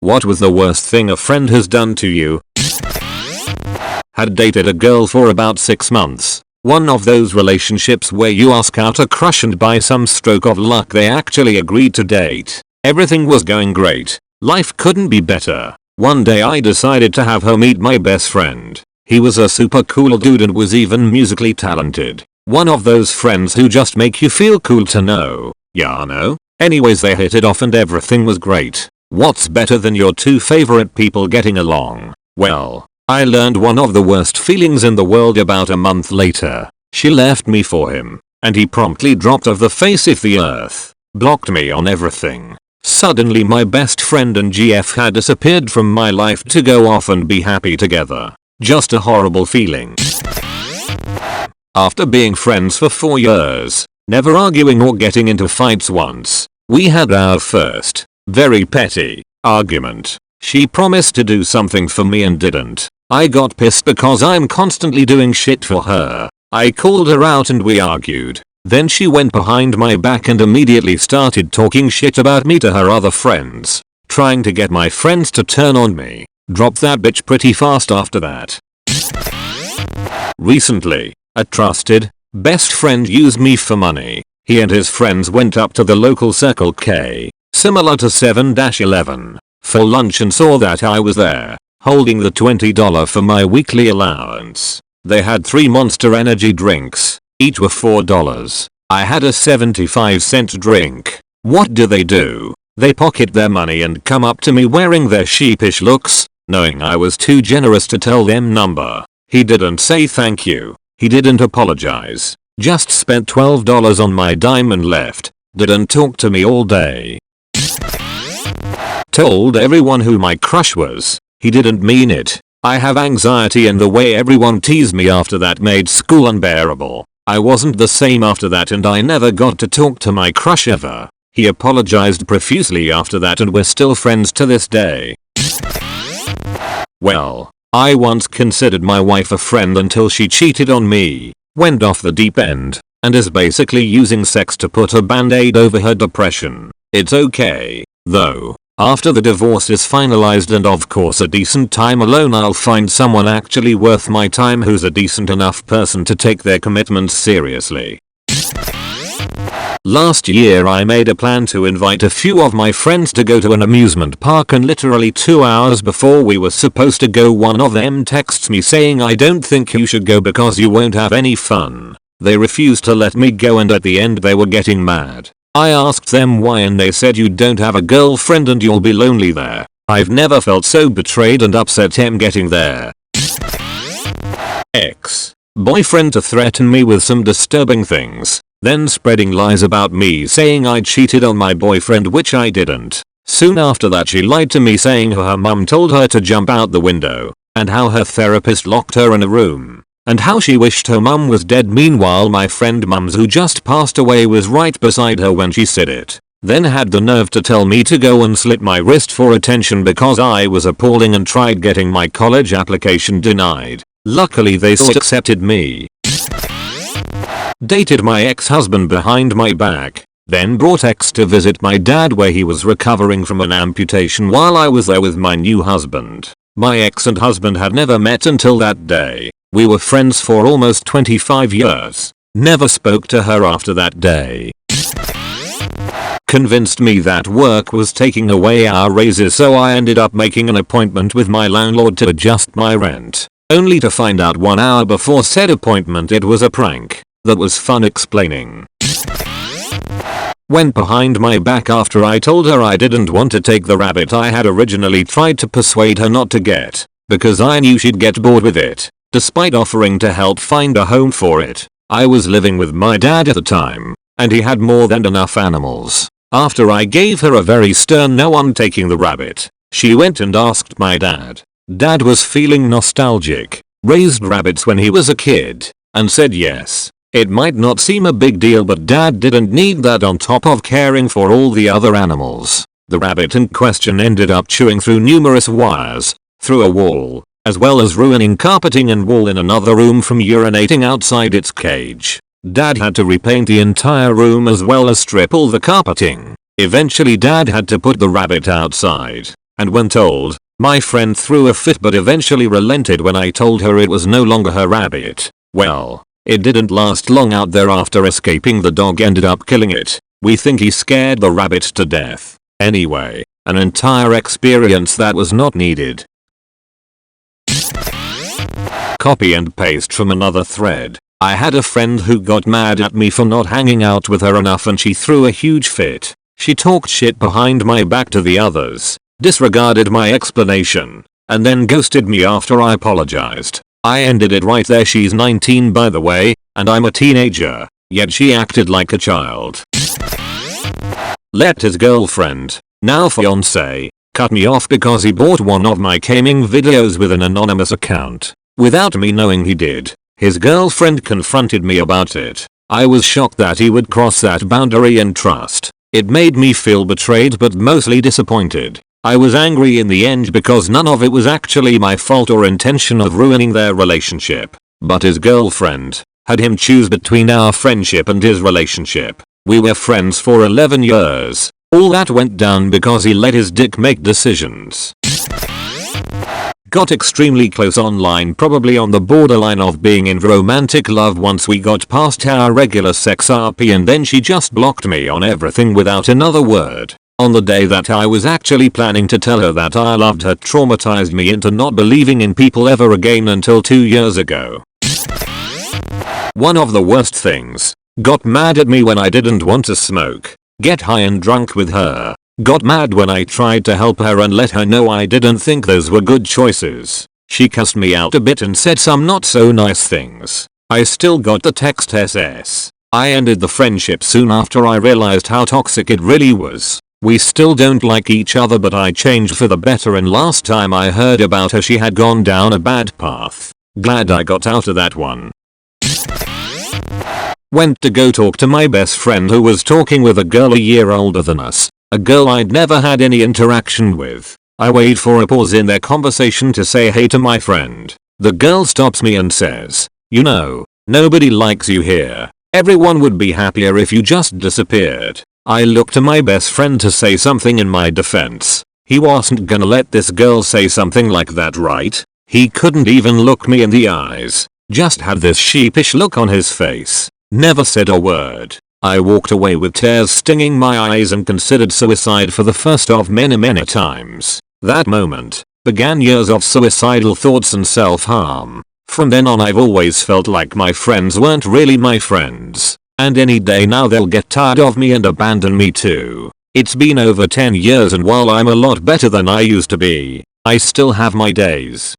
What was the worst thing a friend has done to you? Had dated a girl for about 6 months. One of those relationships where you ask out a crush and by some stroke of luck they actually agreed to date. Everything was going great. Life couldn't be better. One day I decided to have her meet my best friend. He was a super cool dude and was even musically talented. One of those friends who just make you feel cool to know. Yeah, no? Anyways, they hit it off and everything was great. What's better than your two favorite people getting along? Well, I learned one of the worst feelings in the world about a month later. She left me for him, and he promptly dropped off the face of the earth. Blocked me on everything. Suddenly my best friend and GF had disappeared from my life to go off and be happy together. Just a horrible feeling. After being friends for 4 years, never arguing or getting into fights once, we had our first, very petty, argument. She promised to do something for me and didn't. I got pissed because I'm constantly doing shit for her. I called her out and we argued. Then she went behind my back and immediately started talking shit about me to her other friends. Trying to get my friends to turn on me. Dropped that bitch pretty fast after that. Recently, a trusted, best friend used me for money. He and his friends went up to the local Circle K, similar to 7-Eleven, for lunch and saw that I was there, holding the $20 for my weekly allowance. They had 3 Monster Energy drinks. Each were $4. I had a 75-cent drink. What do? They pocket their money and come up to me wearing their sheepish looks, knowing I was too generous to tell them number. He didn't say thank you. He didn't apologize. Just spent $12 on my dime and left. Didn't talk to me all day. Told everyone who my crush was. He didn't mean it. I have anxiety and the way everyone teased me after that made school unbearable. I wasn't the same after that and I never got to talk to my crush ever. He apologized profusely after that and we're still friends to this day. Well, I once considered my wife a friend until she cheated on me, went off the deep end, and is basically using sex to put a band-aid over her depression. It's okay, though. After the divorce is finalized and of course a decent time alone, I'll find someone actually worth my time who's a decent enough person to take their commitments seriously. Last year I made a plan to invite a few of my friends to go to an amusement park and literally 2 hours before we were supposed to go one of them texts me saying I don't think you should go because you won't have any fun. They refused to let me go and at the end they were getting mad. I asked them why and they said you don't have a girlfriend and you'll be lonely there. I've never felt so betrayed and upset am getting there. Ex-boyfriend to threaten me with some disturbing things, then spreading lies about me saying I cheated on my boyfriend, which I didn't. Soon after that she lied to me saying her mum told her to jump out the window, and how her therapist locked her in a room, and how she wished her mum was dead. Meanwhile my friend mums who just passed away was right beside her when she said it. Then had the nerve to tell me to go and slit my wrist for attention because I was appalling and tried getting my college application denied. Luckily they still accepted me. Dated my ex-husband behind my back, then brought ex to visit my dad where he was recovering from an amputation while I was there with my new husband. My ex and husband had never met until that day. We were friends for almost 25 years. Never spoke to her after that day. Convinced me that work was taking away our raises, so I ended up making an appointment with my landlord to adjust my rent. Only to find out 1 hour before said appointment it was a prank. That was fun explaining. Went behind my back after I told her I didn't want to take the rabbit I had originally tried to persuade her not to get, because I knew she'd get bored with it, despite offering to help find a home for it. I was living with my dad at the time, and he had more than enough animals. After I gave her a very stern no on taking the rabbit, she went and asked my dad. Dad was feeling nostalgic, raised rabbits when he was a kid, and said yes. It might not seem a big deal, but dad didn't need that on top of caring for all the other animals. The rabbit in question ended up chewing through numerous wires, through a wall, as well as ruining carpeting and wall in another room from urinating outside its cage. Dad had to repaint the entire room as well as strip all the carpeting. Eventually dad had to put the rabbit outside. And when told, my friend threw a fit but eventually relented when I told her it was no longer her rabbit. Well, it didn't last long out there. After escaping, the dog ended up killing it. We think he scared the rabbit to death. Anyway, an entire experience that was not needed. Copy and paste from another thread. I had a friend who got mad at me for not hanging out with her enough and she threw a huge fit. She talked shit behind my back to the others, disregarded my explanation, and then ghosted me after I apologized. I ended it right there. She's 19 by the way, and I'm a teenager, yet she acted like a child. Let his girlfriend, now fiance, cut me off because he bought one of my gaming videos with an anonymous account. Without me knowing he did. His girlfriend confronted me about it. I was shocked that he would cross that boundary and trust. It made me feel betrayed but mostly disappointed. I was angry in the end because none of it was actually my fault or intention of ruining their relationship. But his girlfriend had him choose between our friendship and his relationship. We were friends for 11 years. All that went down because he let his dick make decisions. Got extremely close online, probably on the borderline of being in romantic love once we got past our regular sex RP, and then she just blocked me on everything without another word. On the day that I was actually planning to tell her that I loved her, traumatized me into not believing in people ever again until 2 years ago. One of the worst things. Got mad at me when I didn't want to smoke, get high and drunk with her. Got mad when I tried to help her and let her know I didn't think those were good choices. She cussed me out a bit and said some not so nice things. I still got the text SS. I ended the friendship soon after I realized how toxic it really was. We still don't like each other, but I changed for the better, and last time I heard about her she had gone down a bad path. Glad I got out of that one. Went to go talk to my best friend who was talking with a girl a year older than us. A girl I'd never had any interaction with. I wait for a pause in their conversation to say hey to my friend. The girl stops me and says, "You know, nobody likes you here. Everyone would be happier if you just disappeared." I looked to my best friend to say something in my defense. He wasn't gonna let this girl say something like that, right? He couldn't even look me in the eyes. Just had this sheepish look on his face. Never said a word. I walked away with tears stinging my eyes and considered suicide for the first of many times. That moment began years of suicidal thoughts and self-harm. From then on I've always felt like my friends weren't really my friends. And any day now they'll get tired of me and abandon me too. It's been over 10 years, and while I'm a lot better than I used to be, I still have my days.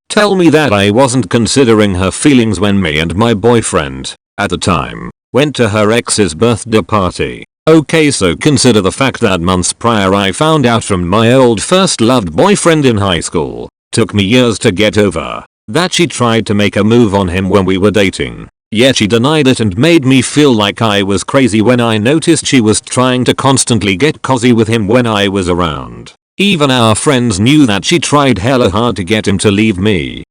Tell me that I wasn't considering her feelings when me and my boyfriend, at the time, went to her ex's birthday party. Okay, so consider the fact that months prior I found out from my old first loved boyfriend in high school. Took me years to get over that she tried to make a move on him when we were dating. Yet she denied it and made me feel like I was crazy when I noticed she was trying to constantly get cozy with him when I was around. Even our friends knew that she tried hella hard to get him to leave me.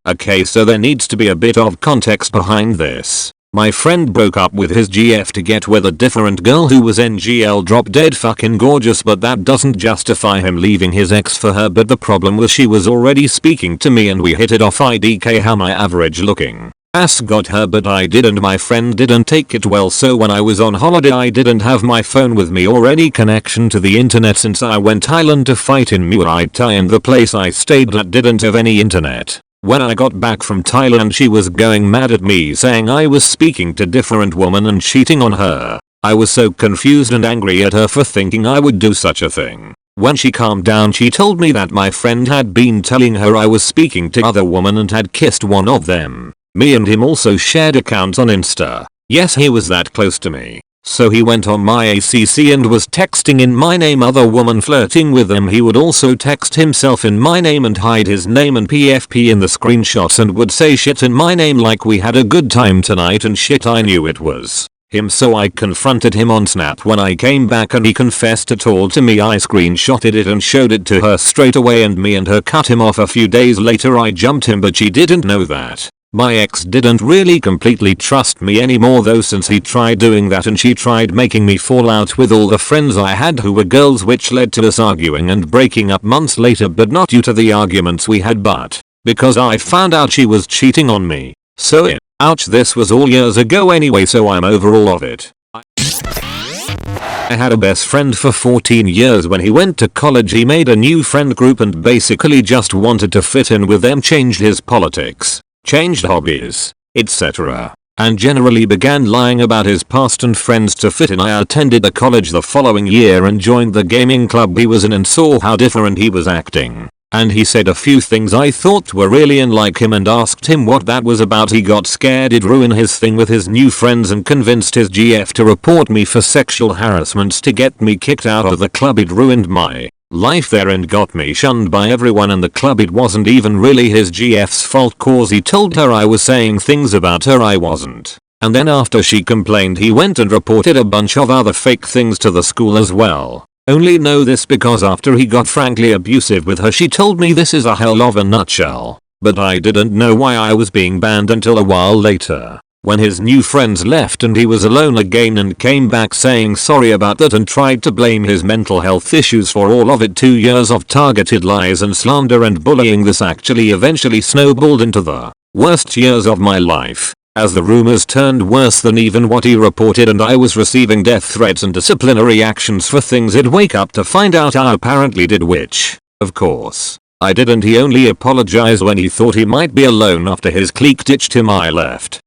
Okay, so there needs to be a bit of context behind this. My friend broke up with his GF to get with a different girl who was NGL drop dead fucking gorgeous, but that doesn't justify him leaving his ex for her. But the problem was she was already speaking to me and we hit it off. IDK how my average looking ass got her, but I didn't. My friend didn't take it well, so when I was on holiday I didn't have my phone with me or any connection to the internet since I went island to fight in Muay Thai and the place I stayed at didn't have any internet. When I got back from Thailand she was going mad at me saying I was speaking to different woman and cheating on her. I was so confused and angry at her for thinking I would do such a thing. When she calmed down she told me that my friend had been telling her I was speaking to other women and had kissed one of them. Me and him also shared accounts on Insta. Yes, he was that close to me. So he went on my ACC and was texting in my name other woman flirting with him. He would also text himself in my name and hide his name and PFP in the screenshots and would say shit in my name like we had a good time tonight and shit. I knew it was him, so I confronted him on Snap when I came back and he confessed it all to me. I screenshotted it and showed it to her straight away and me and her cut him off. A few days later I jumped him, but she didn't know that. My ex didn't really completely trust me anymore though, since he tried doing that and she tried making me fall out with all the friends I had who were girls, which led to us arguing and breaking up months later, but not due to the arguments we had but because I found out she was cheating on me. So ouch, this was all years ago anyway, so I'm over all of it. I had a best friend for 14 years. When he went to college he made a new friend group and basically just wanted to fit in with them, changed his politics, changed hobbies, etc. and generally began lying about his past and friends to fit in. I attended the college the following year and joined the gaming club he was in and saw how different he was acting. And he said a few things I thought were really unlike him and asked him what that was about. He got scared it'd ruin his thing with his new friends and convinced his GF to report me for sexual harassment to get me kicked out of the club. It ruined my life there and got me shunned by everyone in the club. It wasn't even really his GF's fault cause he told her I was saying things about her I wasn't. And then after she complained he went and reported a bunch of other fake things to the school as well. Only know this because after he got frankly abusive with her she told me this is a hell of a nutshell. But I didn't know why I was being banned until a while later, when his new friends left and he was alone again and came back saying sorry about that and tried to blame his mental health issues for all of it. 2 years of targeted lies and slander and bullying. This actually eventually snowballed into the worst years of my life, as the rumors turned worse than even what he reported and I was receiving death threats and disciplinary actions for things I'd wake up to find out I apparently did, which, of course, I didn't. He only apologized when he thought he might be alone after his clique ditched him. I left